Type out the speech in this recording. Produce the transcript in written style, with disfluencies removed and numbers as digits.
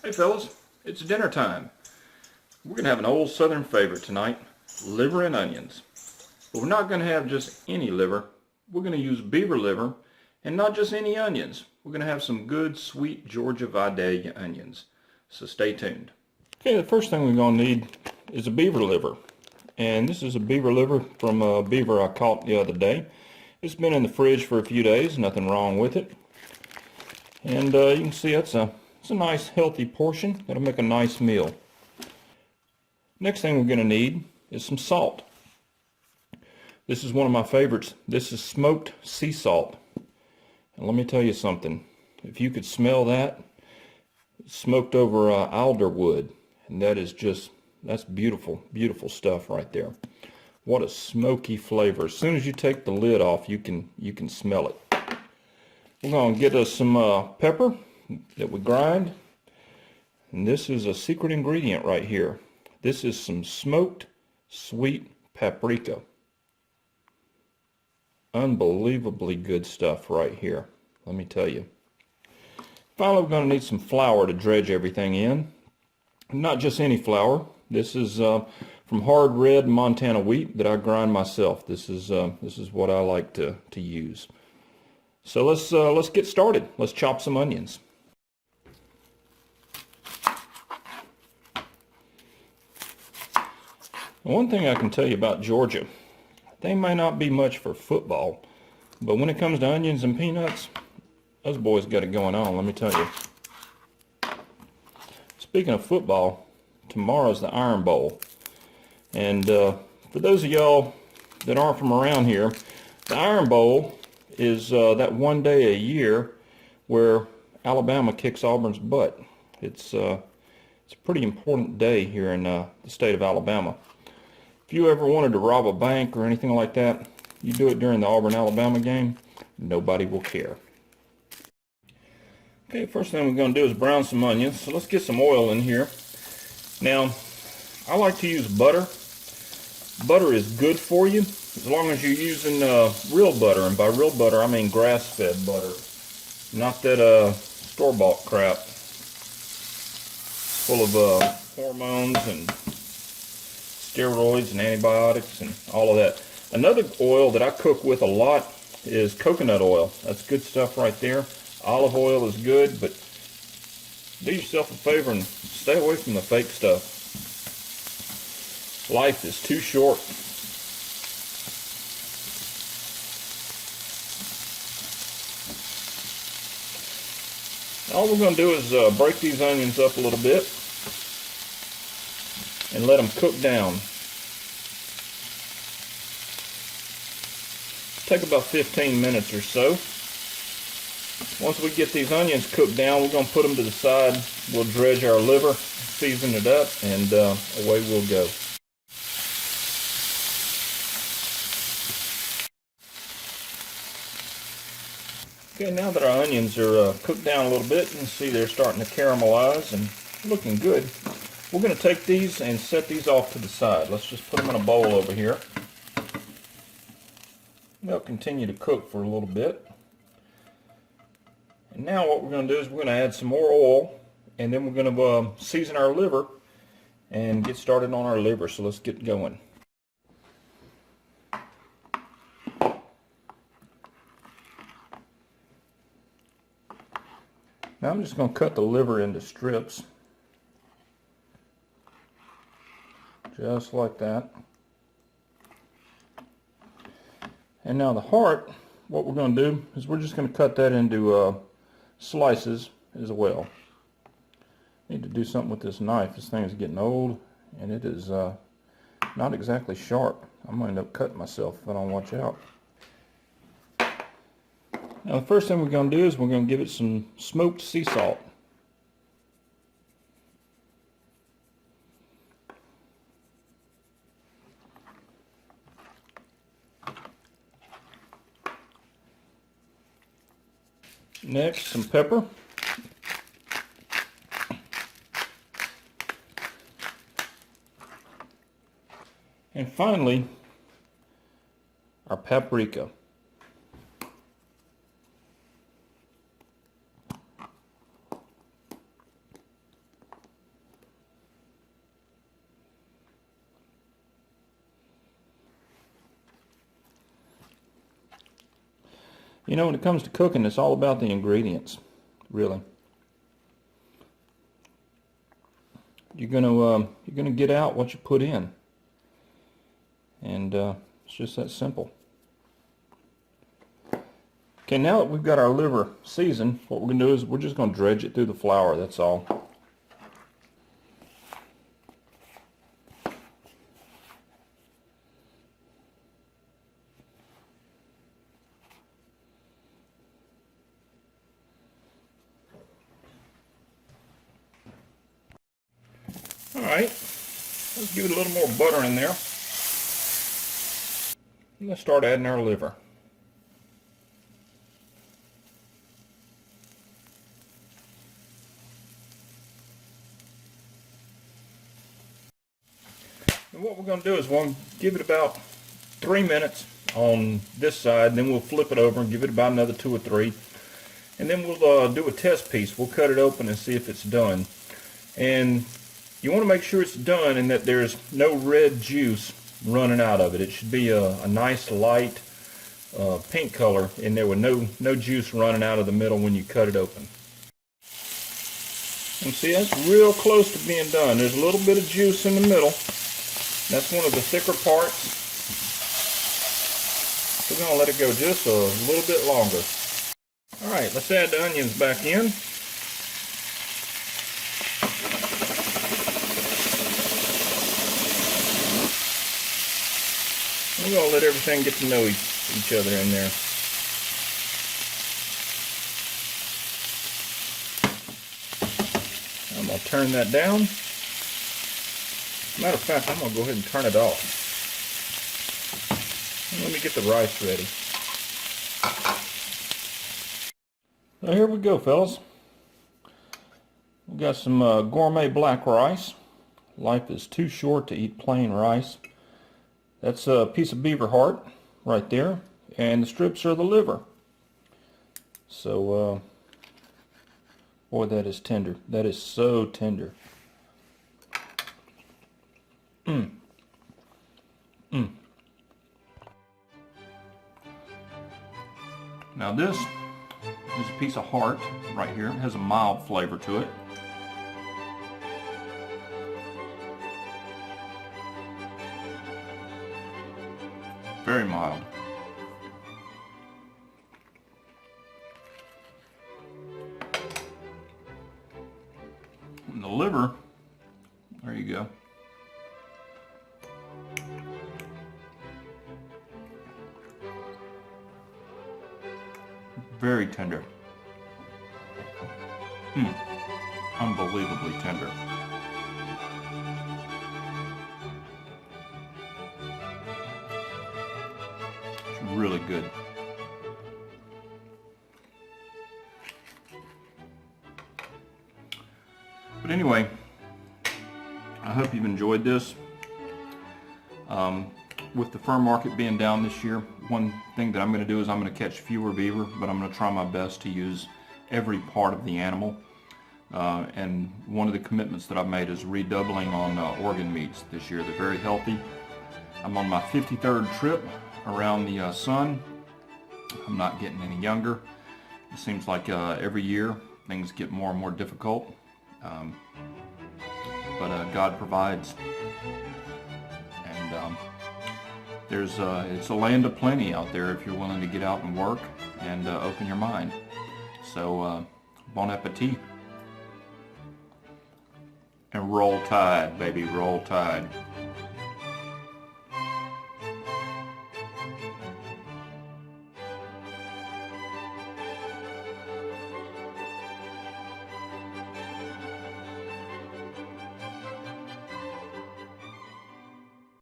Hey fellas, it's dinner time. We're going to have an old southern favorite tonight, liver and onions. But we're not going to have just any liver. We're going to use beaver liver and not just any onions. We're going to have some good sweet Georgia Vidalia onions. So stay tuned. Okay, the first thing we're going to need is a beaver liver. And this is a beaver liver from a beaver I caught the other day. It's been in the fridge for a few days, nothing wrong with it. And you can see it's a nice healthy portion that'll make a nice meal. Next thing we're going to need is some salt. This is one of my favorites. This is smoked sea salt. And let me tell you something. If you could smell that, it's smoked over alder wood. And that is just, that's beautiful, beautiful stuff right there. What a smoky flavor. As soon as you take the lid off, you can smell it. We're going to get us some pepper that we grind. And this is a secret ingredient right here. This is some smoked sweet paprika. Unbelievably good stuff right here, let me tell you. Finally, we're going to need some flour to dredge everything in. Not just any flour. This is from hard red Montana wheat that I grind myself. This is what I like to use. So let's get started. Let's chop some onions. One thing I can tell you about Georgia, they may not be much for football, but when it comes to onions and peanuts, those boys got it going on, let me tell you. Speaking of football, tomorrow's the Iron Bowl. And for those of y'all that aren't from around here, the Iron Bowl is that one day a year where Alabama kicks Auburn's butt. It's a pretty important day here in the state of Alabama. If you ever wanted to rob a bank or anything like that, you do it during the Auburn-Alabama game, nobody will care. Okay, first thing we're going to do is brown some onions. So let's get some oil in here. Now, I like to use butter. Butter is good for you as long as you're using real butter. And by real butter, I mean grass-fed butter. Not that store-bought crap full of hormones and steroids and antibiotics and all of that. Another oil that I cook with a lot is coconut oil. That's good stuff right there. Olive oil is good, but do yourself a favor and stay away from the fake stuff. Life is too short. All we're going to do is break these onions up a little bit and let them cook down. Take about 15 minutes or so. Once we get these onions cooked down, we're going to put them to the side. We'll dredge our liver, season it up, and away we'll go. Okay, now that our onions are cooked down a little bit, you can see they're starting to caramelize and looking good. We're going to take these and set these off to the side. Let's just put them in a bowl over here. They'll continue to cook for a little bit. And now what we're going to do is we're going to add some more oil, and then we're going to season our liver and get started on our liver. So let's get going. Now I'm just going to cut the liver into strips. Just like that. And now the heart, what we're going to do is we're just going to cut that into slices as well. Need to do something with this knife. This thing is getting old and it is not exactly sharp. I'm going to end up cutting myself if I don't watch out. Now the first thing we're going to do is we're going to give it some smoked sea salt. Next, some pepper. And finally, our paprika. You know, when it comes to cooking, it's all about the ingredients, really. You're gonna get out what you put in, and it's just that simple. Okay, now that we've got our liver seasoned, what we're gonna do is we're just gonna dredge it through the flour. That's all. Alright, let's give it a little more butter in there. And let's start adding our liver. And what we're going to do is we'll give it about 3 minutes on this side, and then we'll flip it over and give it about another 2 or 3. And then we'll do a test piece. We'll cut it open and see if it's done. And you want to make sure it's done and that there's no red juice running out of it. It should be a nice light pink color in there with no juice running out of the middle when you cut it open. And see, that's real close to being done. There's a little bit of juice in the middle. That's one of the thicker parts. We're going to let it go just a little bit longer. Alright, let's add the onions back in. We're going to let everything get to know each other in there. I'm going to turn that down. Matter of fact, I'm going to go ahead and turn it off. And let me get the rice ready. So here we go, fellas. We got some gourmet black rice. Life is too short to eat plain rice. That's a piece of beaver heart right there, and the strips are the liver. So, boy, that is tender. That is so tender. Now this is a piece of heart right here. It has a mild flavor to it. Very mild. And the liver, there you go. Very tender. Unbelievably tender. Really good. But anyway, I hope you've enjoyed this. With the fur market being down this year, one thing that I'm going to do is I'm going to catch fewer beaver, but I'm going to try my best to use every part of the animal. And one of the commitments that I've made is redoubling on organ meats this year. They're very healthy. I'm on my 53rd trip around the sun. I'm not getting any younger. It seems like every year things get more and more difficult, but God provides, and it's a land of plenty out there if you're willing to get out and work and open your mind. So bon appetit, and roll tide, baby, roll tide.